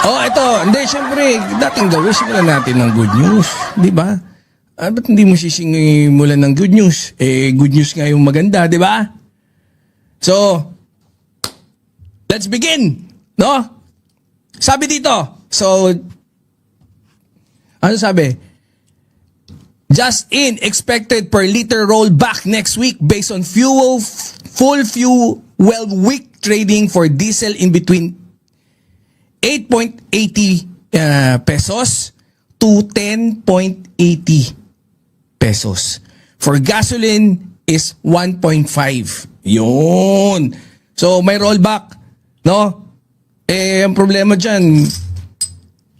Oh, ito. Hindi, syempre, dating gawin, simulan natin ng good news. Di ba? Ba't hindi mo sisimulan ng good news? Good news nga yung maganda, di ba? So, let's begin. No? Sabi dito. So, ano sabi? Just in, expected per liter rollback next week based on full fuel week trading for diesel in between 8.80 pesos to 10.80 pesos. For gasoline is 1.5. Yun. So may rollback, no? Ang problema dyan,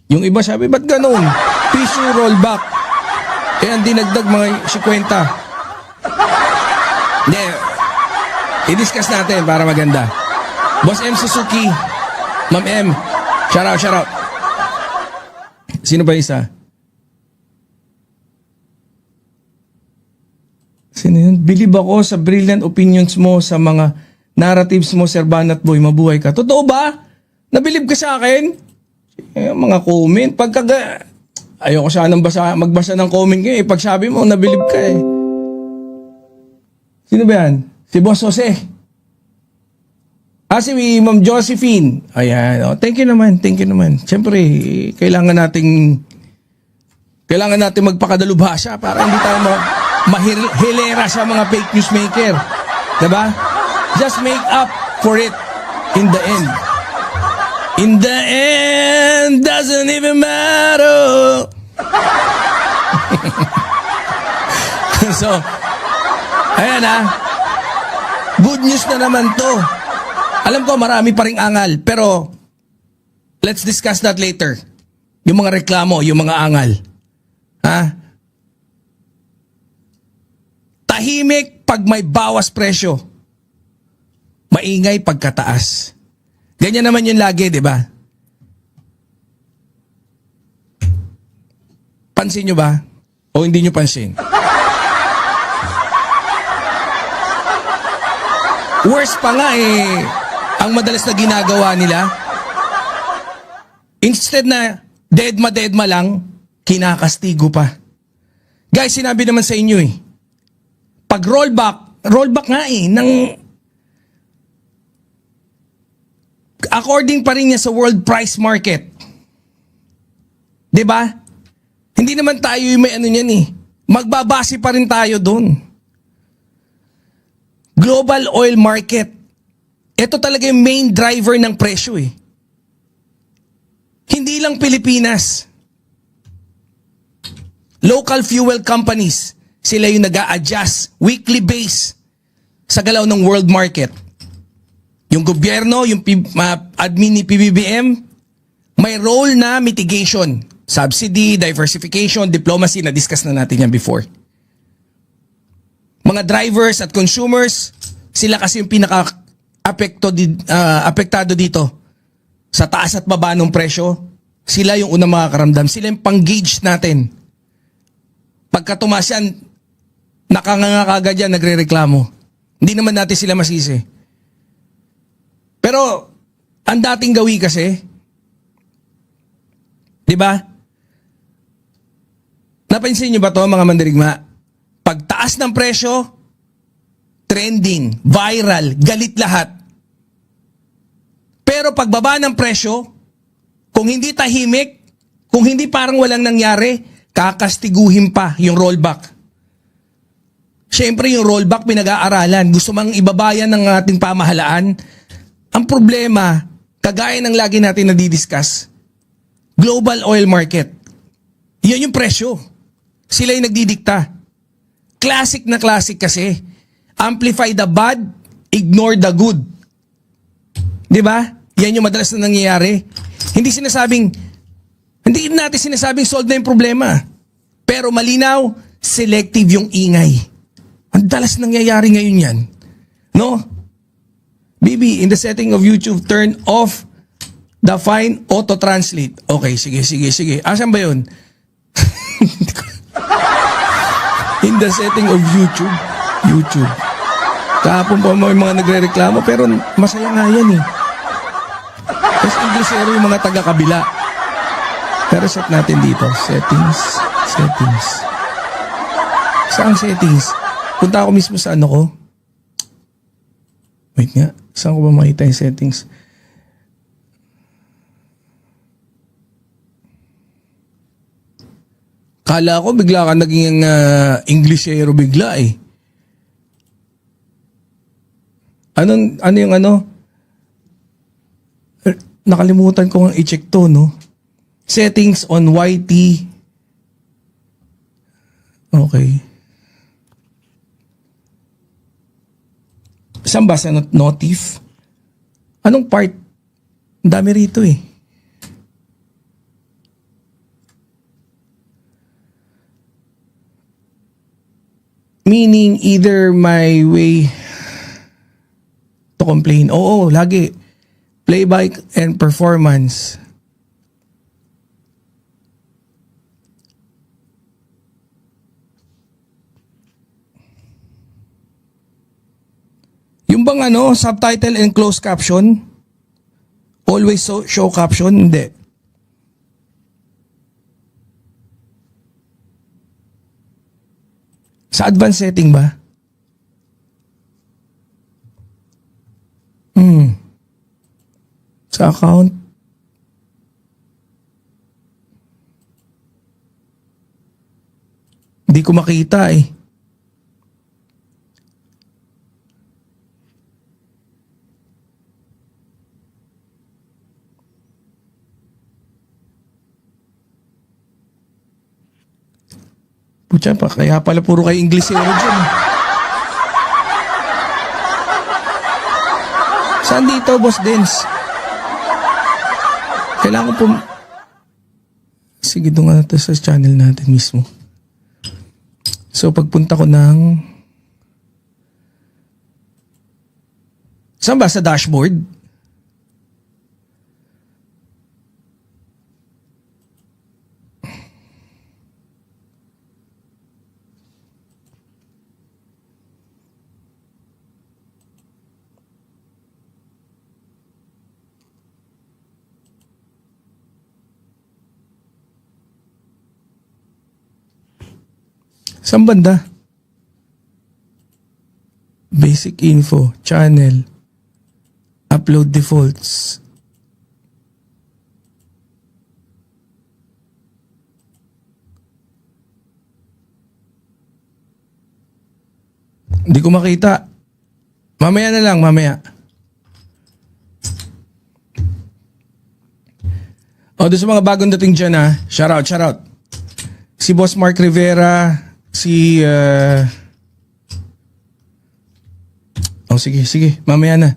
yung iba sabi, ba't ganun? Piso rollback. Ang dinagdag mga 50. Hindi. I-discuss natin para maganda. Boss M Suzuki, Ma'am M, shout out. Sino ba isa? Sino yun? Believe ako sa brilliant opinions mo, sa mga narratives mo, Sir Banat Boy, mabuhay ka. Totoo ba? Nabilib ka sa akin? Mga comment. Ayoko sanang magbasa ng comment ngayon. Pag sabi mo, nabilib ka eh. Sino ba yan? Si Boss Jose. Si Ma'am Josephine. Ayan. Oh, thank you naman. Siyempre, kailangan nating magpakadalubhasa para hindi tayo mahilera sa mga fake news maker. Diba? Just make up for it in the end. In the end, doesn't even matter. So, ayan good news na naman to. Alam ko marami pa ring angal, pero let's discuss that later. Yung mga reklamo, yung mga angal. Tahimik pag may bawas presyo. Maingay pagkataas. Ganyan naman yun lagi, di ba? Pansin nyo ba? O hindi nyo pansin? Worse pa nga ang madalas na ginagawa nila. Instead na deadma lang, kinakastigo pa. Guys, sinabi naman sa inyo pag rollback nga according pa rin niya sa world price market. 'Di ba? Hindi naman tayo may niyan Magbabase pa rin tayo doon. Global oil market. Ito talaga yung main driver ng presyo Hindi lang Pilipinas. Local fuel companies, sila yung nag-a-adjust weekly base sa galaw ng world market. Yung gobyerno, yung admin ni PBBM, may role na mitigation, subsidy, diversification, diplomacy, na-discuss na natin yan before. Mga drivers at consumers, sila kasi yung apektado dito sa taas at baba ng presyo. Sila yung unang makakaramdam. Sila yung pang-gauge natin. Pagka tumaas yan, nakanganga kagad yan, nagre-reklamo. Hindi naman natin sila masisi. Pero, ang dating gawi kasi, di ba? Napansin nyo ba to mga mandirigma? Pagtaas ng presyo, trending, viral, galit lahat. Pero pagbaba ng presyo, kung hindi tahimik, kung hindi parang walang nangyari, kakastiguhin pa yung rollback. Siyempre yung rollback pinag-aaralan. Gusto mang ibabayan ng ating pamahalaan. Ang problema, kagaya ng lagi natin nadidiscuss, global oil market. Yan yung presyo. Sila yung nagdidikta. Classic na classic kasi. Amplify the bad, ignore the good. Di ba? Yan yung madalas na nangyayari. Hindi natin sinasabing solve na yung problema. Pero malinaw, selective yung ingay. Ang dalas nangyayari ngayon yan. No? Bibi, in the setting of YouTube, turn off the fine auto-translate. Okay, sige. Asan ba yun? In the setting of YouTube. Kahapon pa may mga nagre-reklamo pero masaya nga yan Tapos Inglesero yung mga taga-kabila. Pero set natin dito. Settings. Settings. Saan settings? Punta ako mismo sa ano ko. Wait nga. Saan ko ba makita yung settings? Kala ko bigla ka naging Inglesero bigla eh. Ano yung ano? Nakalimutan ko nga i-check to, no? Settings on YT. Okay. Saan ba sa notif? Anong part? Ang dami rito eh. Meaning either my way to complain. Oo, lagi. Playback and performance. Yung bang ano, subtitle and closed caption? Always show caption? Hindi. Sa advanced setting ba? Sa account? Hindi ko makita eh. Pucha pa, kaya pala puro kayo Inglesero dyan. Saan dito, Boss Dens? Kailangan ko po... Sige, doon nga natin sa channel natin mismo. So, pagpunta ko ng... Saan ba? Sa dashboard? Saan banda? Basic info, channel, upload defaults. Hindi ko makita. Mamaya na lang, mamaya. O, doon sa mga bagong dating dyan ha, shoutout, shoutout. Si Boss Mark Rivera, si... Oh, sige, mamaya na.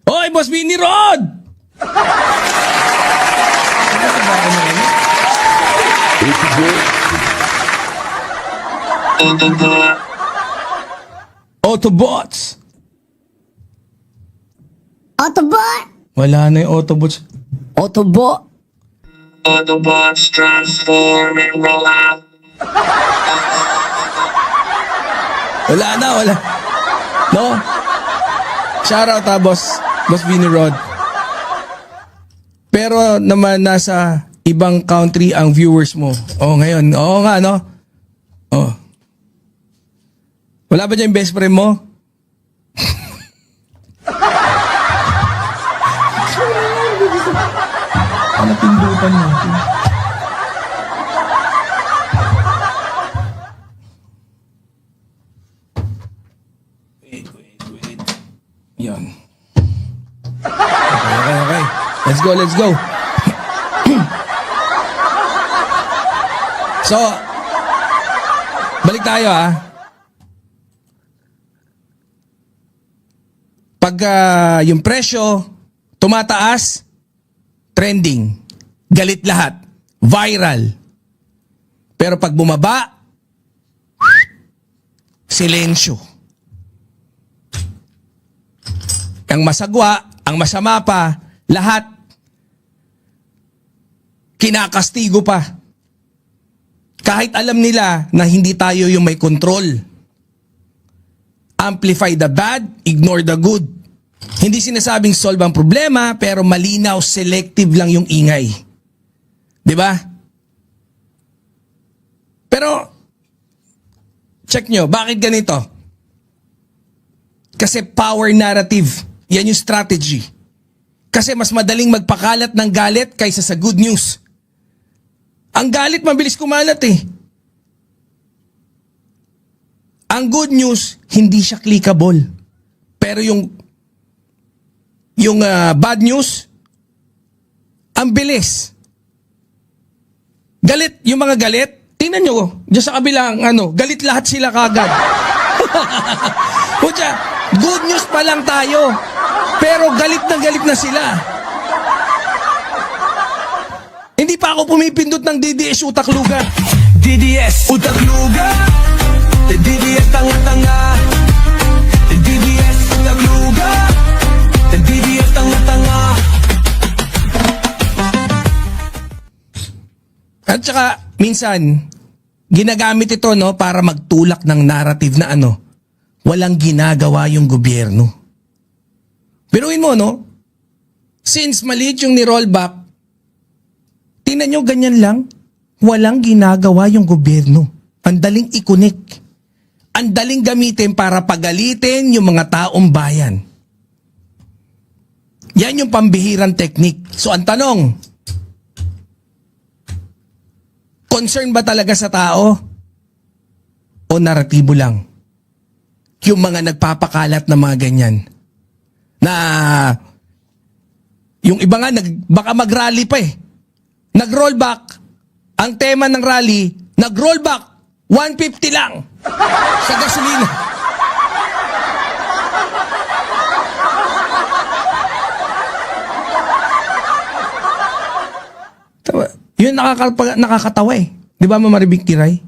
Oy, Boss Vinny Rod! Autobots! Autobot! Wala na yung Autobots. Autobot! Autobots transform and roll out. Wala. No? Shoutout ha, Boss Vinny Rod. Pero naman nasa ibang country ang viewers mo. Oh, ngayon. Oo nga, no? Oh. Wala ba dyan yung best friend mo? Ano pindutan natin? Wait. Yan. Okay. Let's go. So, balik tayo ha. Pag yung presyo tumataas, trending, galit lahat, viral. Pero pag bumaba, silensyo. Ang masagwa, ang masama pa, lahat kinakastigo pa. Kahit alam nila na hindi tayo yung may control. Amplify the bad, ignore the good. Hindi sinasabing solve ang problema, pero malinaw, selective lang yung ingay. 'Di ba? Pero, check nyo, bakit ganito? Kasi power narrative. Yan yung strategy. Kasi mas madaling magpakalat ng galit kaysa sa good news. Ang galit mabilis kumalat eh. Ang good news, hindi siya clickable. Pero yung bad news, ang bilis. Galit, yung mga galit, tingnan nyo, dyan sa kabilang, galit lahat sila kagad. Kutya, good news pa lang tayo, pero galit na sila. Hindi pa ako pumipindot ng DDS utak luga. DDS utak luga, DDS tanga-tanga, DDS utak luga, DDS tanga-tanga. At saka, minsan, ginagamit ito para magtulak ng narrative na walang ginagawa yung gobyerno. Biruin mo, since maliit yung ni-rollback, tingnan nyo, ganyan lang, walang ginagawa yung gobyerno. Ang daling i-connect. Ang daling gamitin para pagalitin yung mga taong bayan. Yan yung pambihirang technique. So ang tanong, concern ba talaga sa tao? O naratibo lang? Yung mga nagpapakalat na mga ganyan. Na yung iba nga baka mag-rally pa eh. Nag-rollback. Ang tema ng rally, nag-rollback 150 lang sa gasolina. Yun nakakatawa eh. Di ba, Mamaribig Tiray?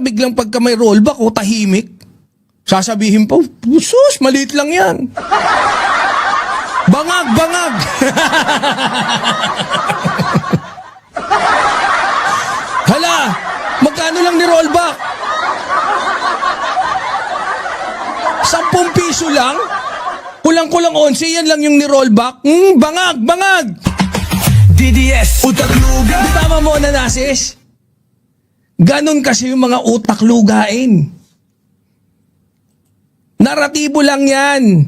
Biglang pagka may rollback o tahimik, sasabihin po, sus, maliit lang yan. Bangag, bangag. Hala, magkano lang ni rollback? 10 piso lang? Kulang-kulang 11, yan lang yung ni-rollback. Bangag, bangag! DDS utak luga. Di tama mo, Nanasis? Ganon kasi yung mga utak lugain. Naratibo lang yan.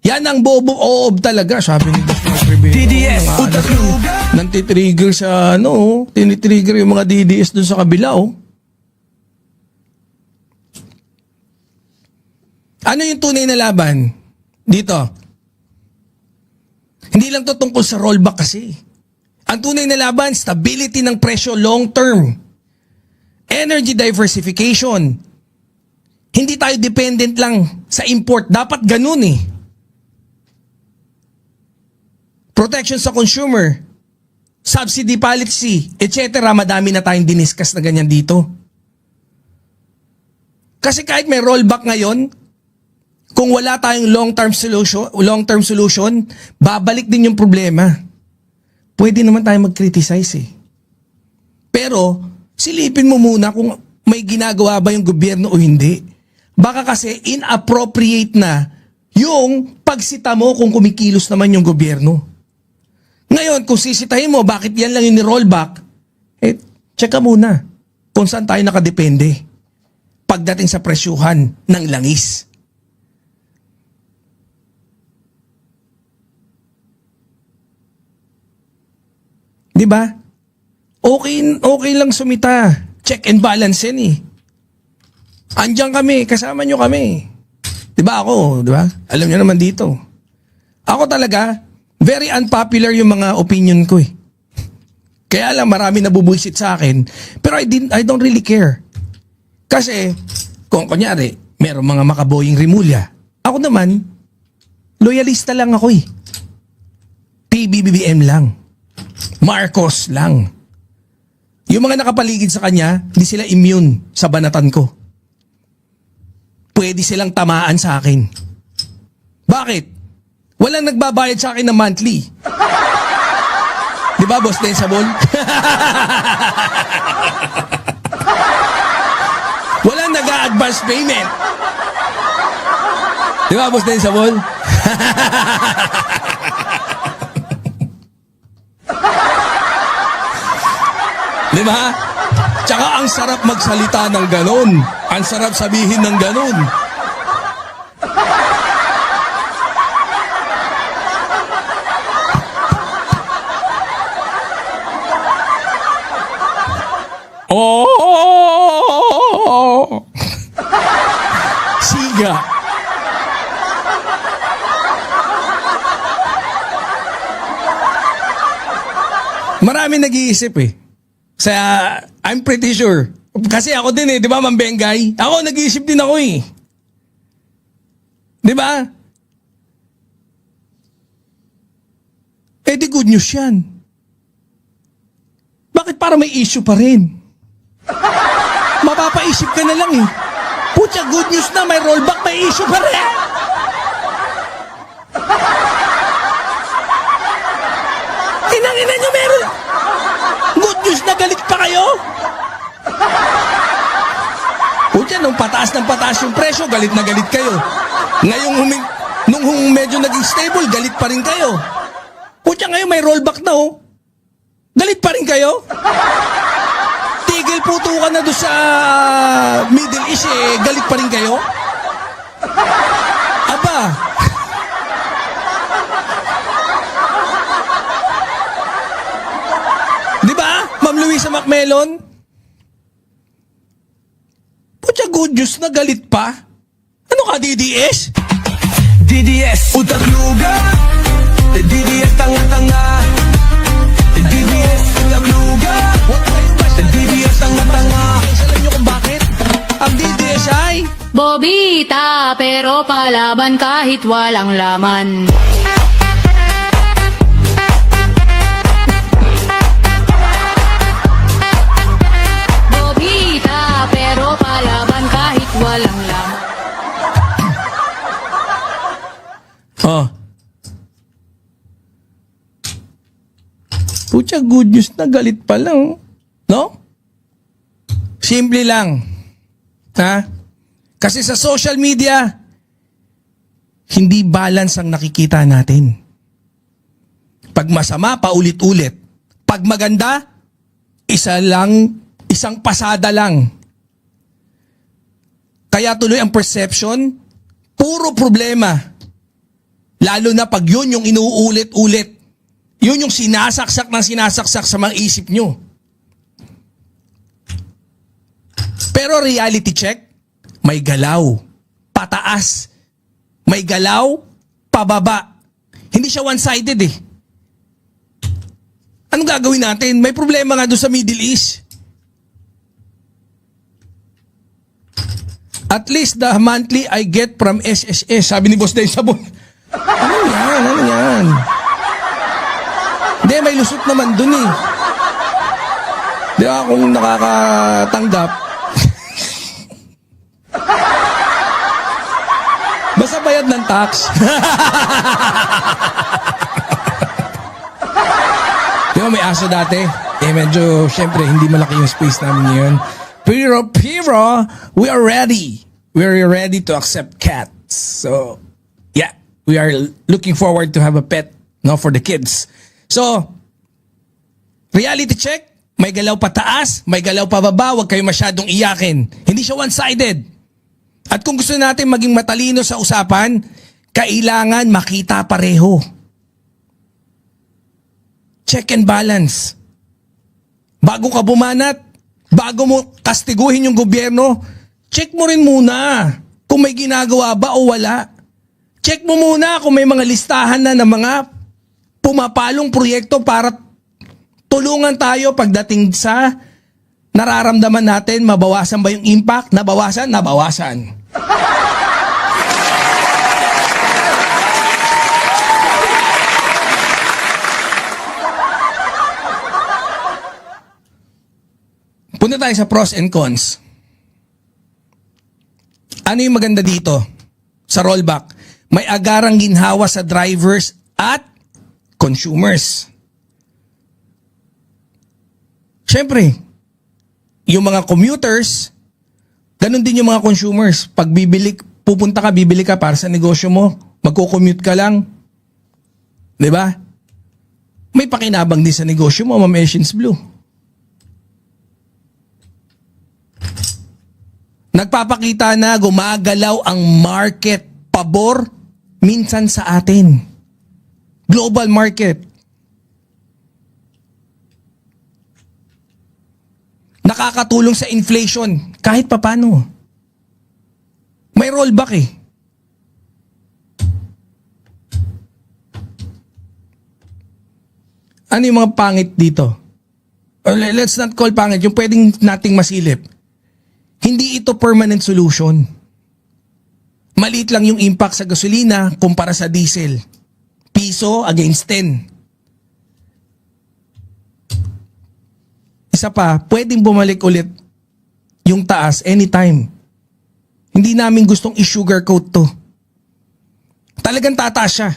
Yan ang bobo-oob talaga, sabi ni Dr. Rivera. DDS utak luga. Nantitrigger sa tinitrigger yung mga DDS dun sa kabila, Ano yung tunay na laban? Dito. Hindi lang to tungkol sa rollback kasi. Ang tunay na laban, stability ng presyo long term. Energy diversification. Hindi tayo dependent lang sa import. Dapat ganun eh. Protection sa consumer. Subsidy policy, etc. Madami na tayong diniscuss na ganyan dito. Kasi kahit may rollback ngayon, kung wala tayong long-term solution, babalik din yung problema. Pwede naman tayo mag-criticize eh. Pero, silipin mo muna kung may ginagawa ba yung gobyerno o hindi. Baka kasi inappropriate na yung pagsita mo kung kumikilos naman yung gobyerno. Ngayon, kung sisitahin mo, bakit yan lang yung ni-rollback, check ka muna kung saan tayo nakadepende pagdating sa presyuhan ng langis. Di ba? Okay lang sumita. Check and balance yan eh. Andiyan kami, kasama nyo kami. Di ba ako, di ba? Alam nyo naman dito. Ako talaga, very unpopular yung mga opinion ko eh. Kaya lang marami nabubuisit sa akin. Pero I don't really care. Kasi, kung kunyari, meron mga makaboying Rimulya. Ako naman, loyalista lang ako eh. PBBM lang. Marcos lang. Yung mga nakapaligid sa kanya, hindi sila immune sa banatan ko. Pwede silang tamaan sa akin. Bakit? Walang nagbabayad sa akin ng monthly. Di ba, Boss Densabol? Walang advance payment. Di ba, Boss Dennis Sabol? Di ba? Tsaka ang sarap magsalita ng ganon. Ang sarap sabihin ng ganon. Oh! Siga. Marami nag-iisip eh. Sa, I'm pretty sure. Kasi ako din eh, di ba, Ma'am Bengay? Ako, nag-iisip din ako eh. Di ba? Eh di good news yan. Bakit para may issue pa rin? Mapapaisip ka na lang eh. Putya, good news na, may rollback, may issue pa rin. Inang-ina nyo, meron. Good news na, galit pa kayo? Putya, nung pataas ng pataas yung presyo, galit na galit kayo. Ngayong nung medyo naging stable, galit pa rin kayo. Putya, ngayon may rollback na oh. Galit pa rin kayo? Tigil putukan na doon sa Middle East eh, galit pa rin kayo? Aba. Di ba, Ma'am Luisa Macmelon? Putya, good news na galit pa? Ano ka, DDS? DDS, utak luga. DDS, tanga-tanga. DDS, utak luga. DDS, tanga-tanga. Alam niyo kung bakit? Ang DDS ay... Bobita, pero palaban kahit walang laman. Bobita, pero palaban kahit walang laman. Oh. Putya, good news na galit pa lang. No? Simple lang. Ha? Kasi sa social media, hindi balance ang nakikita natin. Pag masama, paulit-ulit. Pag maganda, isang pasada lang. Kaya tuloy ang perception, puro problema. Lalo na pag yun yung inuulit-ulit. Yun yung sinasaksak sa mga isip nyo. Pero reality check, may galaw. Pataas. May galaw, pababa. Hindi siya one-sided eh. Anong gagawin natin? May problema nga doon sa Middle East. At least the monthly I get from SSS. Sabi ni Boss Dave Sabon. Ano yan? Ano yan? Hindi, may lusot naman dun eh. Di ba kung nakakatanggap? Basta bayad ng tax. Di ba may aso dati? Eh medyo, syempre, hindi malaki yung space namin ngayon. Pero, we are ready. We are ready to accept cats. So, yeah, we are looking forward to have a pet, no, for the kids. So, reality check, may galaw pataas, may galaw pababa, huwag kayo masyadong iyakin. Hindi siya one-sided. At kung gusto natin maging matalino sa usapan, kailangan makita pareho. Check and balance. Bago ka bumanat, bago mo kastiguhin yung gobyerno, check mo rin muna kung may ginagawa ba o wala. Check mo muna kung may mga listahan na ng mga pumapalong proyekto para tulungan tayo pagdating sa nararamdaman natin, mabawasan ba yung impact? Nabawasan? Nabawasan. Punta tayo sa pros and cons. Ano yung maganda dito sa rollback? May agarang ginhawa sa drivers at consumers. Siyempre, yung mga commuters, Ganon din yung mga consumers. Pag pupunta ka, bibili ka para sa negosyo mo, magko-commute ka lang. 'Di ba? May pakinabang din sa negosyo mo, Ma'am Asians Blue. Nagpapakita na gumagalaw ang market pabor minsan sa atin. Global market. Nakakatulong sa inflation kahit papano. May rollback eh. Ano yung mga pangit dito? Let's not call pangit. Yung pwedeng nating masilip. Hindi ito permanent solution. Maliit lang yung impact sa gasolina kumpara sa diesel. Piso against 10. Isa pa, pwedeng bumalik ulit yung taas anytime. Hindi namin gustong i-sugarcoat to. Talagang tataas siya.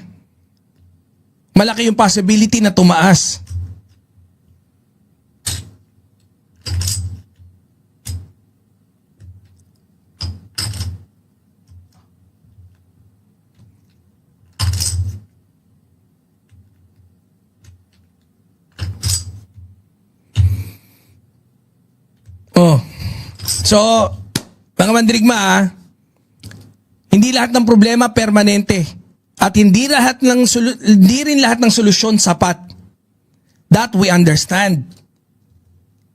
Malaki yung possibility na tumaas. Oh. So, mga mandirigma hindi lahat ng problema permanente. At hindi rin lahat ng solusyon sapat. That we understand.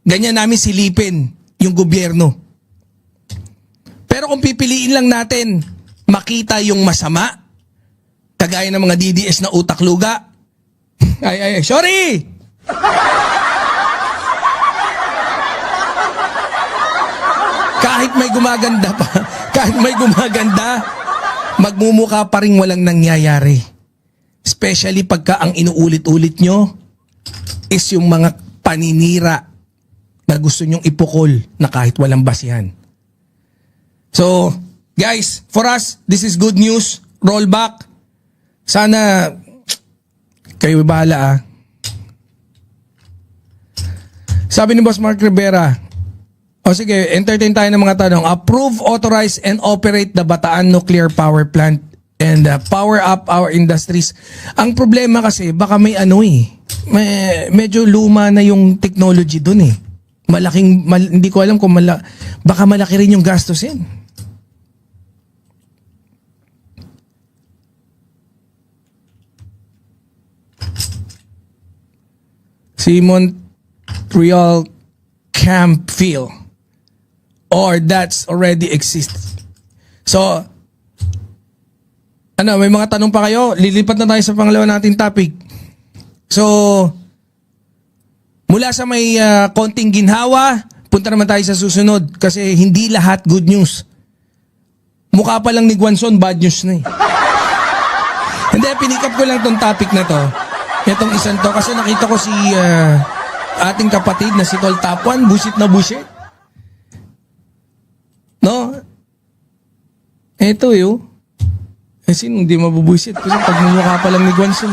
Ganyan namin silipin yung gobyerno. Pero kung pipiliin lang natin makita yung masama, kagaya ng mga DDS na utak luga. Ay, sorry! Kahit may gumaganda, magmumukha pa rin walang nangyayari. Especially pagka ang inuulit-ulit nyo is yung mga paninira na gusto nyong ipukol na kahit walang basihan. So, guys, for us, this is good news. Roll back. Sana kayo bahala Sabi ni Boss Mark Rivera, o sige, entertain tayo ng mga tanong. Approve, authorize, and operate the Bataan Nuclear Power Plant and power up our industries. Ang problema kasi, baka may medyo luma na yung technology dun eh. Hindi ko alam kung baka malaki rin yung gastusin. Simon Real Campfield, or that's already exists. So, may mga tanong pa kayo? Lilipat na tayo sa pangalawa nating topic. So, mula sa may konting ginhawa, punta naman tayo sa susunod kasi hindi lahat good news. Mukha pa lang ni Guanzon, bad news na eh. Hindi, pinikap ko lang tong topic na to. Itong isang to kasi nakita ko si ating kapatid na si Tol Tapuan, busit na busit. No? Eto yun. Sino hindi mabubusit? Kasi pag mumukha pa lang ni Guanzon,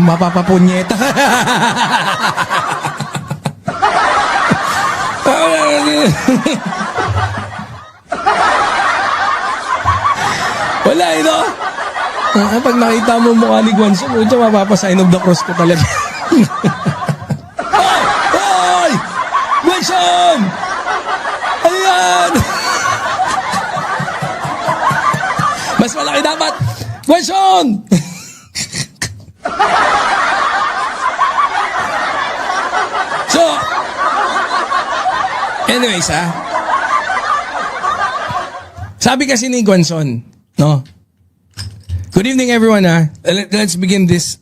mapapapunyeta. Wala ito. Pag nakita mo mukha ni Guanzon, mapapasign of the cross ko talaga. Hoy! Guanzon! Ayan! Mas malaki dapat! Guanzon! So, anyways sabi kasi ni Guanzon, no? Good evening everyone Let's begin this,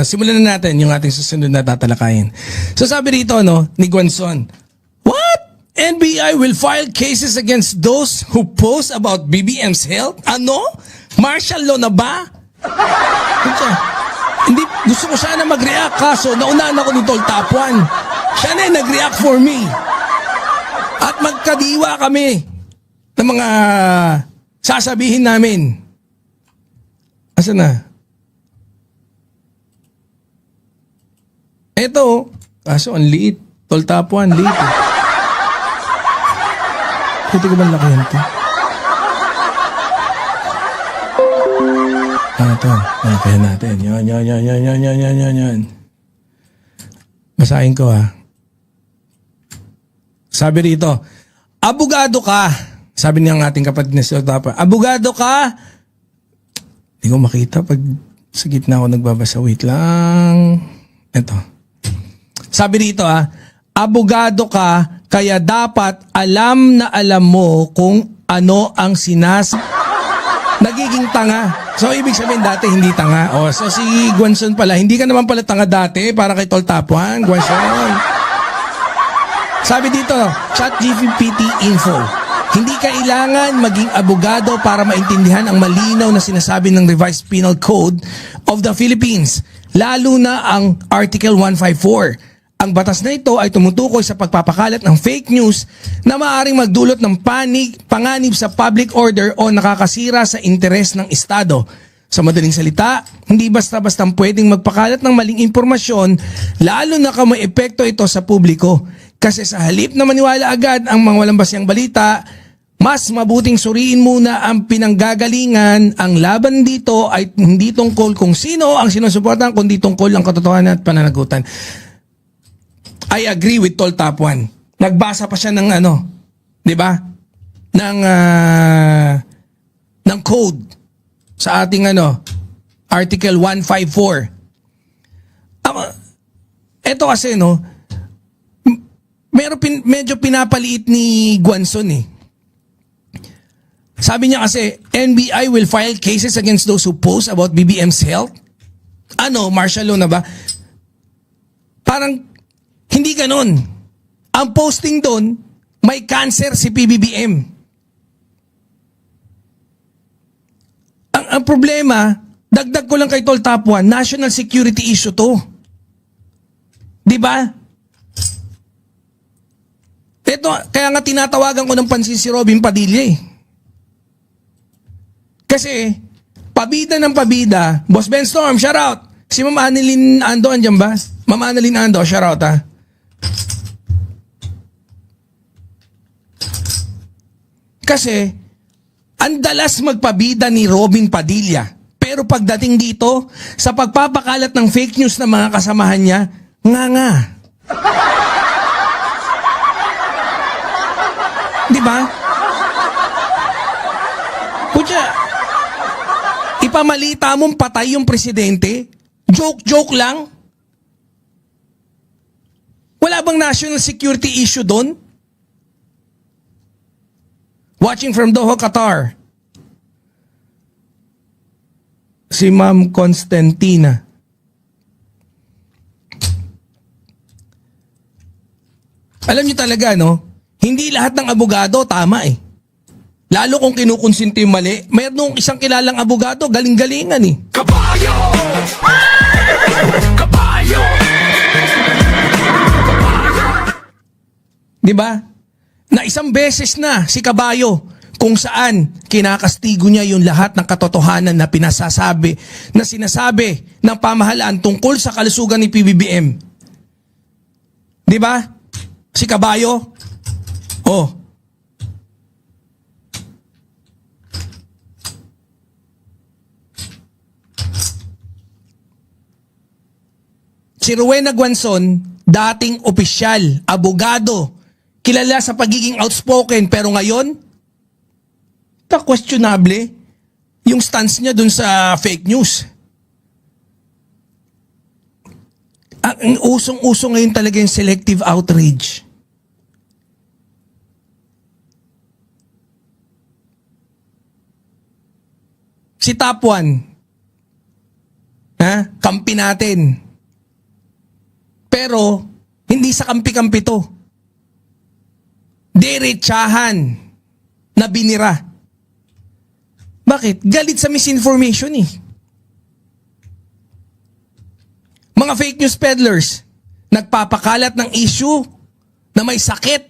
simulan na natin yung ating susunod na tatalakayin. So sabi dito, ni Guanzon, what? NBI will file cases against those who post about BBM's health? Ano? Martial law na ba? Hindi, gusto ko sana mag-react kaso naunahan ako ni Tol Tapuan. Siya na nag-react for me. At magkadiwa kami ng mga sasabihin namin. Asa na? Eto, kaso ang liit. Tol Tapuan, liit. Pwede ko ba lakihan to? Ito. Lakihan natin. Yan. Basahin ko Sabi rito, abogado ka. Sabi niyang ating kapatid na si Otapa, abogado ka. Hindi ko makita pag sa gitna ako nagbabasa. Wait lang. Ito. Sabi rito abogado ka, kaya dapat alam na alam mo kung ano ang nagiging tanga. So, ibig sabihin dati hindi tanga. So si Guanzon pala, hindi ka naman pala tanga dati para kay Tol Tapuan, Guanzon. Sabi dito, ChatGPT info, hindi kailangan maging abogado para maintindihan ang malinaw na sinasabi ng Revised Penal Code of the Philippines, lalo na ang Article 154. Ang batas na ito ay tumutukoy sa pagpapakalat ng fake news na maaaring magdulot ng panganib sa public order o nakakasira sa interes ng Estado. Sa madaling salita, hindi basta-basta pwedeng magpakalat ng maling impormasyon, lalo na kung may epekto ito sa publiko. Kasi sa halip na maniwala agad ang mga walang basihang balita, mas mabuting suriin muna ang pinanggagalingan. Ang laban dito ay hindi tungkol kung sino ang sinusuportahan, kundi tungkol ang katotohanan at pananagutan. I agree with Tol Tapuan. Nagbasa pa siya ng di ba? Ng code sa ating Article 154. Ito kasi medyo pinapaliit ni Guanzon Sabi niya kasi, NBI will file cases against those who post about BBM's health. Martial law na ba? Parang hindi ganon. Ang posting doon, may cancer si PBBM. Ang problema, dagdag ko lang kay Tol Tapuan, national security issue to. Di ba? Ito, kaya nga tinatawagan ko ng pansin si Robin Padilla Kasi, pabida ng pabida, Boss Ben Storm, shout out. Si Ma'am Annalyn Ando, andyan ba? Ma'am Annalyn Ando, shout out Kasi, ang dalas magpabida ni Robin Padilla. Pero pagdating dito, sa pagpapakalat ng fake news ng mga kasamahan niya, nga. Di ba? Kutya, ipamalita mong patay yung presidente, joke lang. Wala bang national security issue doon? Watching from Doha, Qatar. Si Ma'am Constantina. Alam niyo talaga, hindi lahat ng abogado tama Lalo kung kinukonsinti yung mali. Mayroong isang kilalang abogado, galing-galingan Kabayo! Kabayo! Di ba? Na isang beses na si Kabayo kung saan kinakastigo niya yung lahat ng katotohanan na sinasabi ng pamahalaan tungkol sa kalusugan ni PBBM. Di ba? Si Kabayo. Si Rowena Guanzon, dating opisyal, abogado, kilala sa pagiging outspoken, pero ngayon, questionable yung stance niya dun sa fake news. Ang usong-uso ngayon talaga yung selective outrage. Si Tapuan, kampi natin. Pero, hindi sa kampi-kampi to. Diretsahan na binira. Bakit? Galit sa misinformation Mga fake news peddlers, nagpapakalat ng issue na may sakit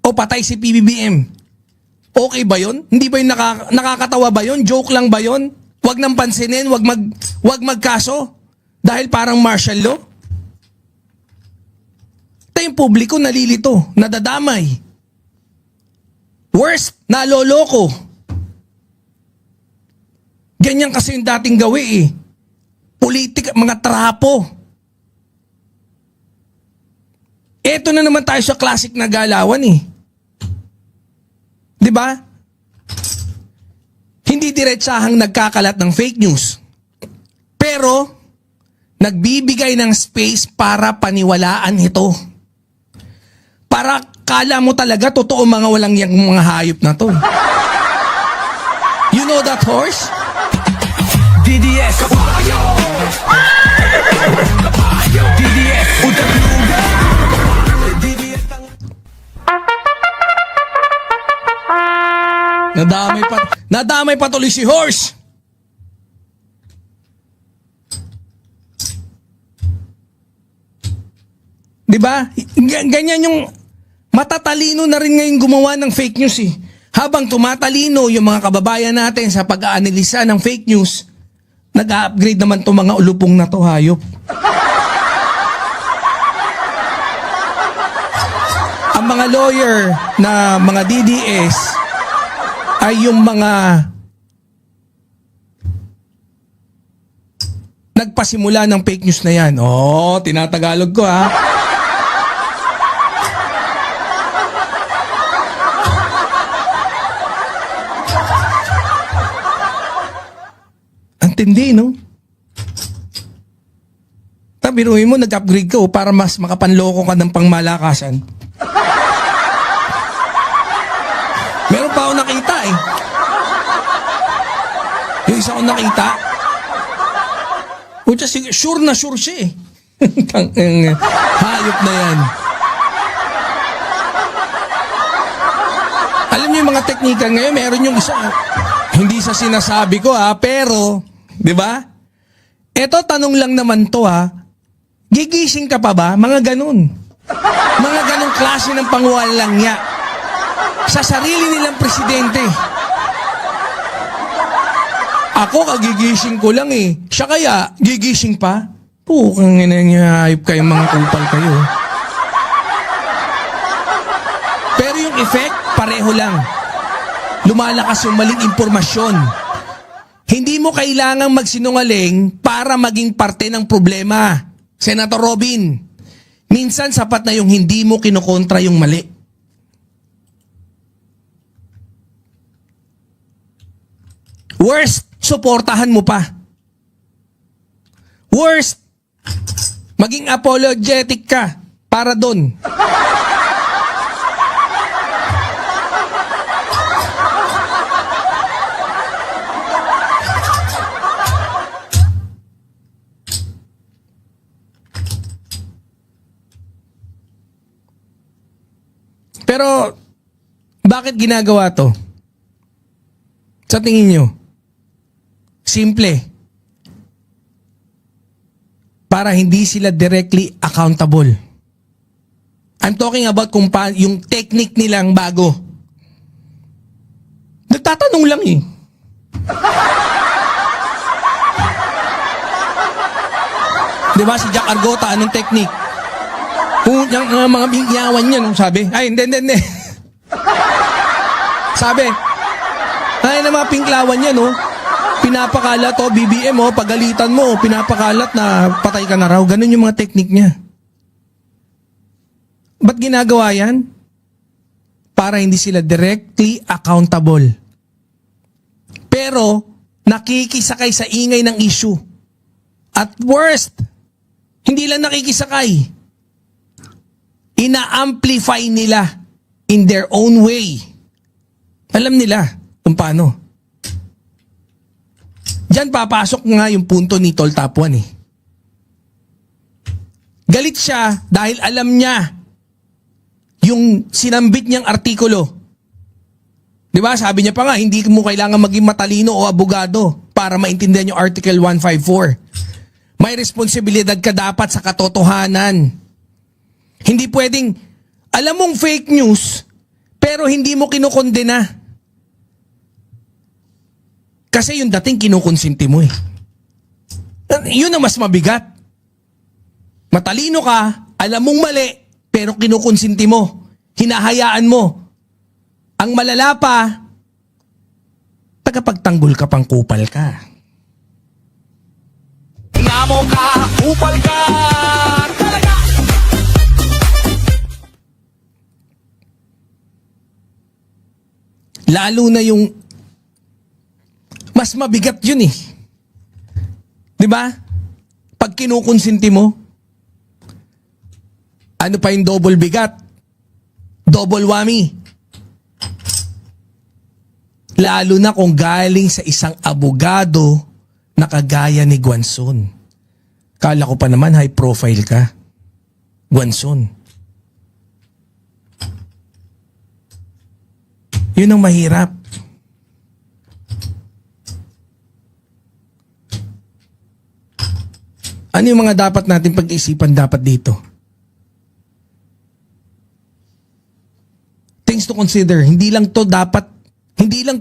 o patay si PBBM. Okay ba yun? Hindi ba yun nakakatawa ba yun? Joke lang ba yun? Huwag nang pansinin, huwag magkaso dahil parang martial law. Yung publiko nalilito, nadadamay. Worst, naloloko. Ganyan kasi yung dating gawi eh. Politika, mga trapo. Eto na naman tayo sa classic na galawan eh. 'Di ba? Hindi diretsahang nagkakalat ng fake news. Pero nagbibigay ng space para paniwalaan ito. Para kala mo talaga totoo mga walang yang mga hayop na to. You know that horse? DDS DDS utak luga DDS ang Nadamay pa tuloy si horse. Diba? Ganyan yung matatalino na rin ngayon gumawa ng fake news eh. Habang tumatalino yung mga kababayan natin sa pag-aanalisa ng fake news, nag-upgrade naman itong mga ulupong na to, hayop. Ang mga lawyer na mga DDS ay yung mga nagpasimula ng fake news na yan. Oh, tinatagalog ko ha. Ang tindi, no? Biruin mo, nag-upgrade ka para mas makapanloko ka ng pangmalakasan. Meron pa ako nakita eh. Yung isa ko nakita, sure na sure siya eh. Hayop na yan. Alam niyo yung mga teknika ngayon, meron yung isa, hindi sa sinasabi ko ha, pero, di ba? Eto, tanong lang naman to ha, gigising ka pa ba? Mga ganun. Mga ganung klase ng pangwalang niya sa sarili nilang presidente. Ako, kagigising ko lang eh. Siya kaya, gigising pa? Pukang inanyayip kayong mga kupal kayo. Pero yung effect, pareho lang. Lumalakas yung maling impormasyon. Hindi mo kailangang magsinungaling para maging parte ng problema. Senator Robin, minsan sapat na yung hindi mo kinokontra yung mali. Worst, suportahan mo pa. Worst, maging apologetic ka para doon. Pero, bakit ginagawa to? Sa tingin nyo? Simple. Para hindi sila directly accountable. I'm talking about kung yung technique nilang bago. Nagtatanong lang eh. Diba si Jack Argota, anong technique? Kung yung mga bigyawan niya, nung sabi, ay, hindi. Sabi, ay, na mga pinklawan niya, no? Pinapakalat, o, BBM, o, pagalitan mo, pinapakalat na patay ka na raw. Ganun yung mga teknik niya. Ba't ginagawa yan? Para hindi sila directly accountable. Pero, nakikisakay sa ingay ng issue. At worst, hindi lang nakikisakay. Ina-amplify nila in their own way. Alam nila kung paano. Diyan papasok nga yung punto ni Tol Tapuan eh. Galit siya dahil alam niya yung sinambit niyang artikulo. Di ba? Sabi niya pa nga, hindi mo kailangan maging matalino o abogado para maintindihan yung Article 154. May responsibilidad ka dapat sa katotohanan. Hindi pwedeng, alam mong fake news, pero hindi mo kinukondena. Kasi yung dating kinukonsinti mo eh. Yun ang mas mabigat. Matalino ka, alam mong mali, pero kinukonsinti mo. Hinahayaan mo. Ang malala pa, tagapagtanggol ka pang kupal ka. Ngamo ka, upal ka talaga. Lalo na yung mas mabigat yun eh. 'Di ba? Pag kinukonsinti mo, ano pa yung double bigat? Double whammy. Lalo na kung galing sa isang abogado na kagaya ni Guanzon. Kala ko pa naman high profile ka, Guanzon. Yun ang mahirap. Ano yung mga dapat natin pag-isipan dapat dito? Things to consider. Hindi lang to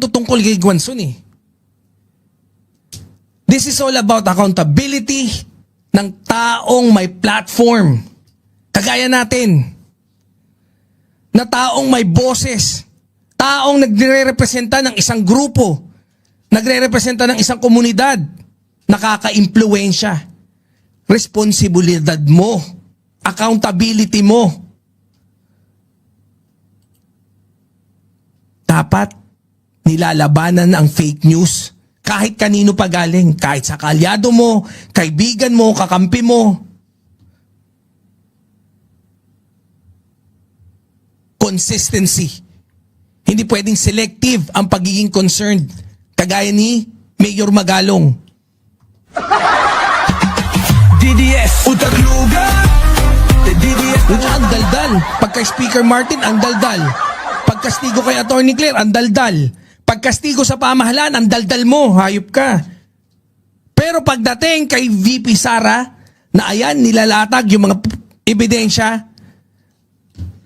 tungkol kay Guanzon eh. This is all about accountability ng taong may platform. Kagaya natin. Na taong may boses. Taong nagre-representa ng isang grupo. Nagre-representa ng isang komunidad. Nakaka-impluwensya. Responsibilidad mo. Accountability mo. Dapat nilalabanan ang fake news. Kahit kanino pa galing. Kahit sa kalyado mo, kaibigan mo, kakampi mo. Consistency. Hindi pwedeng selective ang pagiging concerned. Kagaya ni Mayor Magalong. DDS, Utagluga. DDS, Ang daldal. Pagka Speaker Martin, ang daldal. Pagkastigo kay Attorney Claire, ang daldal. Pagkastigo sa pamahalaan, ang daldal mo. Hayop ka. Pero pagdating kay VP Sara, na ayan, nilalatag yung mga ebidensya,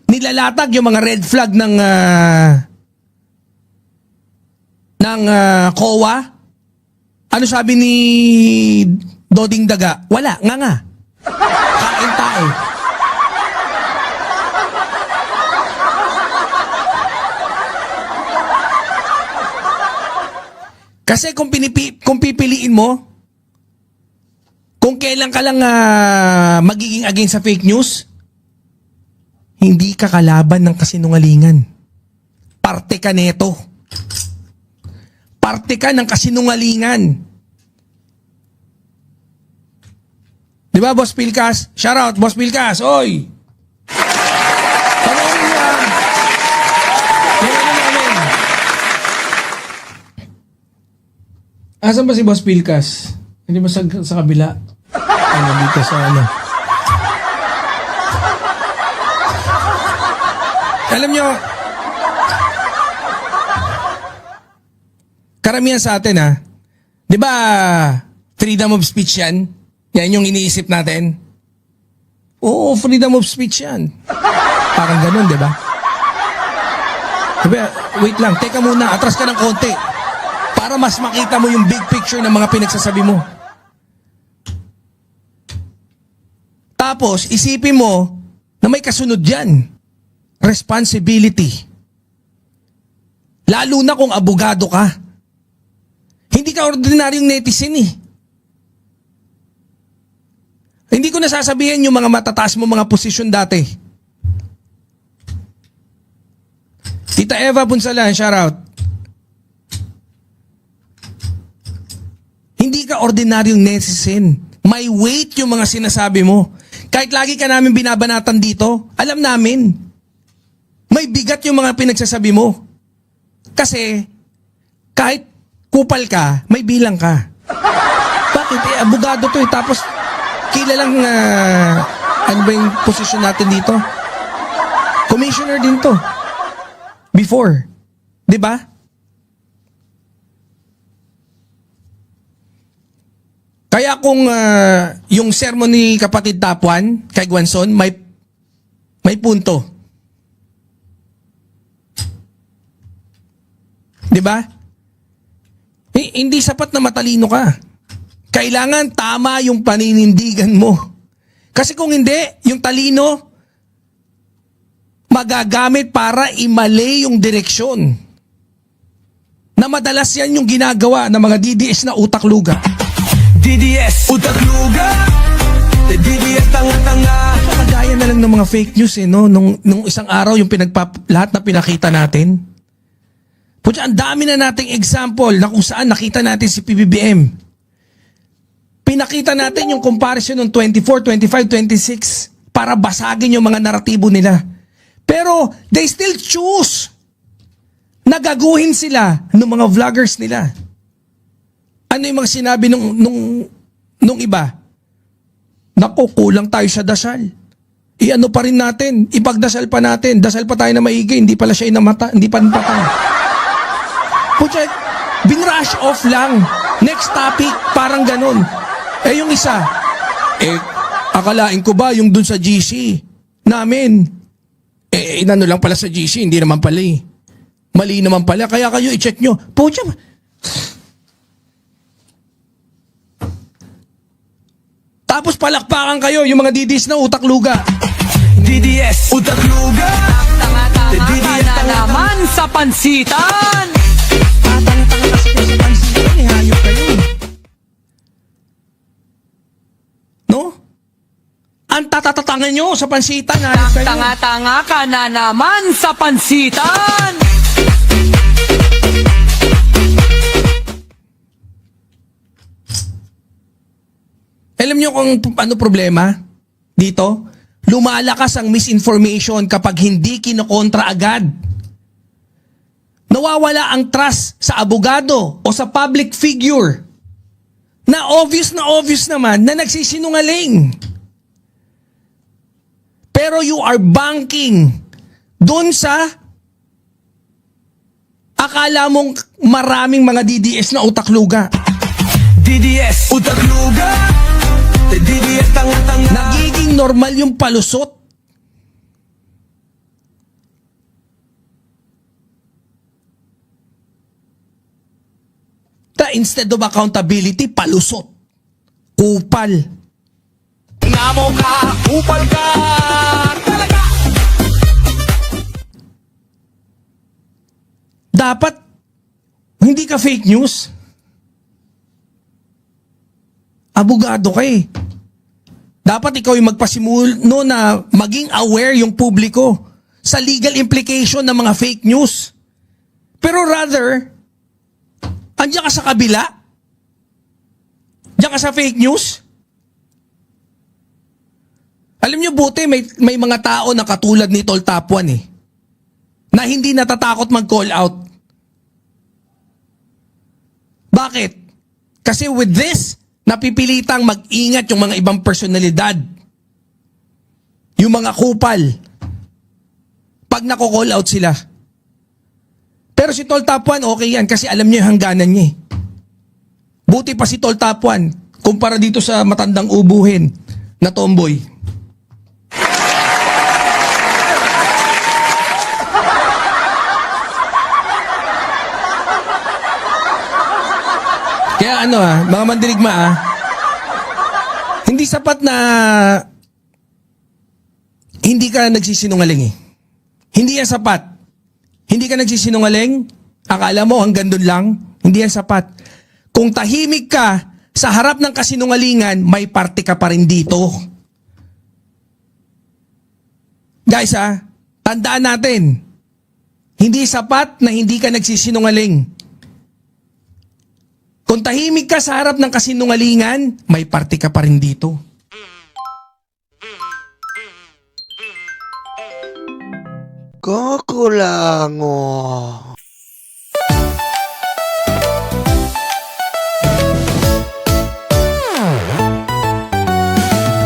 nilalatag yung mga red flag ng COA. Ano sabi ni Doding Daga? Wala, nga. Kain tayo. Kasi kung pipiliin mo, kung kailan ka lang magiging against sa fake news, hindi ka kalaban ng kasinungalingan. Parte ka neto. Parte ka ng kasinungalingan. Di ba, Boss Pilcas? Shout out, Boss Pilcas. Oy! Panoorin mo yan. Yan na namin. Asan ba si Boss Pilcas? Hindi ba sa kabila? Ano dito sa ano? Alam nyo, karamihan sa atin di ba freedom of speech yan? Yan yung iniisip natin. Oo, freedom of speech yan. Parang ganun, di ba? Diba, wait lang, teka muna, atras ka ng konti. Para mas makita mo yung big picture ng mga pinagsasabi mo. Tapos, isipin mo na may kasunod yan. Responsibility. Lalo na kung abogado ka. Hindi ka ordinaryong netizen eh. Hindi ko nasasabihin yung mga matataas mo mga posisyon dati. Tita Eva Punsalan, shout out. Hindi ka ordinaryong netizen. May weight yung mga sinasabi mo. Kahit lagi ka namin binabanatan dito, alam namin. May bigat yung mga pinagsasabi mo. Kasi, kahit kupal ka, may bilang ka. Bakit? Abogado to eh. Tapos, kilalang, ano ba yung posisyon natin dito? Commissioner din to. Before. Diba? Kaya kung yung sermon ni kapatid Tapuan kay Guanzon, may punto. Diba? Hindi sapat na matalino ka. Kailangan tama yung paninindigan mo. Kasi kung hindi, yung talino, magagamit para imali yung direksyon. Na madalas yan yung ginagawa ng mga DDS na utak-luga. DDS, utak-luga. DDS, tanga-tanga. Kagaya na lang ng mga fake news no? Nung isang araw yung lahat na pinakita natin. Pucha, ang dami na nating example na kung saan nakita natin si PBBM. Pinakita natin yung comparison ng 24, 25, 26 para basagin yung mga naratibo nila. Pero they still choose na gaguhin sila ng mga vloggers nila. Ano yung mga sinabi nung iba? Naku, kulang tayo sa dasal. Iano pa rin natin, ipagdasal pa natin, dasal pa tayo na maigi, hindi pala siya inamata, hindi pa rin patay. Pucha, binrush off lang. Next topic, parang ganun. Yung isa, akalain ko ba yung dun sa GC namin? Inano lang pala sa GC, hindi naman pala Mali naman pala, kaya kayo i-check nyo. Pucha, tapos palakpakan kayo yung mga DDS na utak-luga. DDS, utak-luga. Tanga-tanga ka na naman sa pansitan. Tatang-tanga kasi kayo sa pansitan, hayop kayo. No? Ang tatatatangan nyo sa pansitan, hayop kayo. Tanga-tanga ka na naman sa pansitan. Alam nyo kung ano problema dito? Lumalakas ang misinformation kapag hindi kinokontra agad. Nawawala ang trust sa abogado o sa public figure na obvious naman na nagsisinungaling. Pero you are banking dun sa akala mong maraming mga DDS na utak-luga. DDS, utak-luga. DDS, tanga-tanga. Nagiging normal yung palusot. Instead of accountability, palusot. Kupal. Ngamo ka, upal ka. Talaga. Dapat, hindi ka fake news. Abogado ka Dapat ikaw yung magpasimulo na maging aware yung publiko sa legal implication ng mga fake news. Pero rather, andiyan ka sa kabila? Diyan ka sa fake news? Alam niyo buti may mga tao na katulad ni Tol Tapuan na hindi natatakot mag-call out. Bakit? Kasi with this, napipilitang mag-ingat yung mga ibang personalidad. Yung mga kupal. Pag nako-call out sila. Pero si Tol Tapuan, okay yan kasi alam niya yung hangganan niya. Buti pa si Tol Tapuan kumpara dito sa matandang ubuhin na tomboy. Kaya mga mandirigma hindi sapat na hindi ka nagsisinungaling Hindi yan sapat. Hindi ka nagsisinungaling, akala mo hanggang doon lang, hindi yan sapat. Kung tahimik ka sa harap ng kasinungalingan, may parte ka pa rin dito. Guys tandaan natin, hindi sapat na hindi ka nagsisinungaling. Kung tahimik ka sa harap ng kasinungalingan, may parte ka pa rin dito. Kukulango.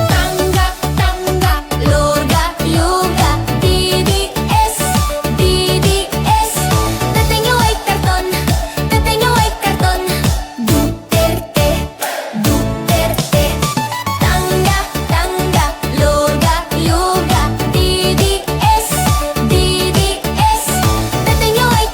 Tanggap, tanggap, loga, yoga, DDS, DDS. Dating yung white karton, dating yung white karton. Duterte, Duterte. Tanggap, tanggap, loga, yoga, DDS, DDS. Dating yung white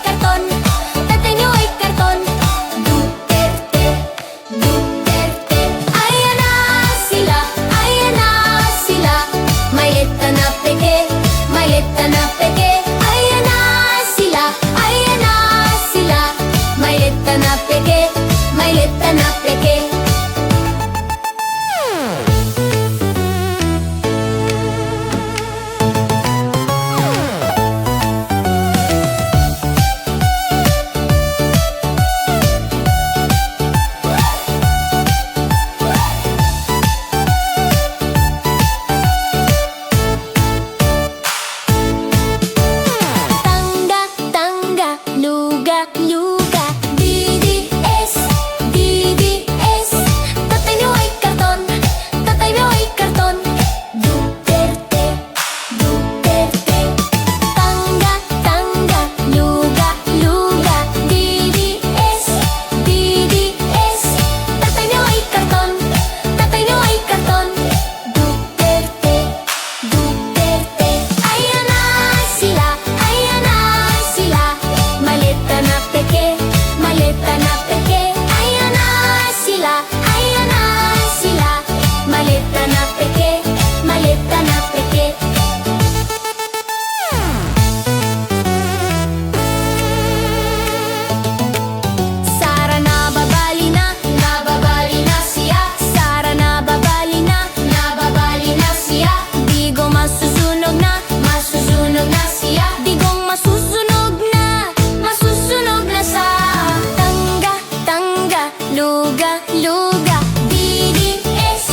luga, luga. DDS,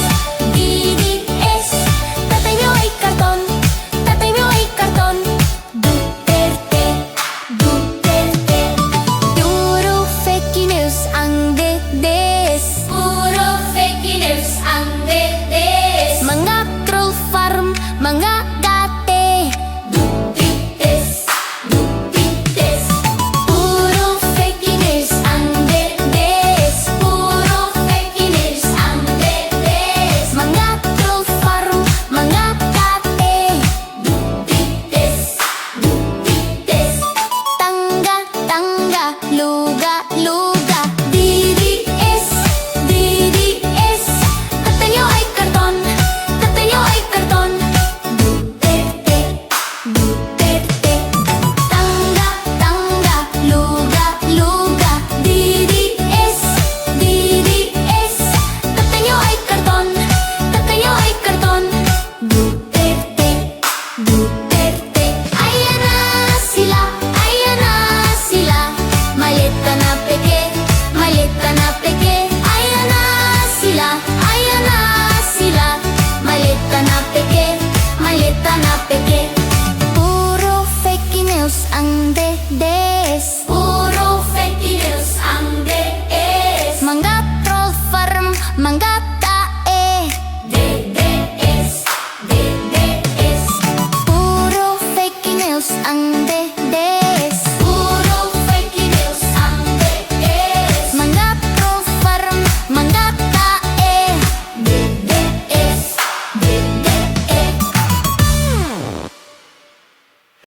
DDS. Tatay mo ay karton, tatay mo ay karton. Duterte, Duterte. Puro fake news ang DDS. Puro fake news ang DDS. Mga troll farm, mga gate. Duterte, Duterte. Puro fake news ang DDS. Puro fake news ang DDS. Mga troll farm, mga gate. Duterte, Duterte. Tangga, tangga, luga, luga. DDS, DDS. Tatay niyo ay karton, tatay niyo ay karton. Duterte, Duterte. Tangga, tangga, luga, luga. DDS, DDS. Tatay niyo ay karton, tatay niyo ay karton. Duterte, Duterte. Ayan na sila, ayan na sila. Malita na peke, malita na peke. Ayan na sila, ayan na sila. Malita na peke, malita na peke. Puro fake news ang DDS. Puro fake news ang DDS. Mga troll farm, mga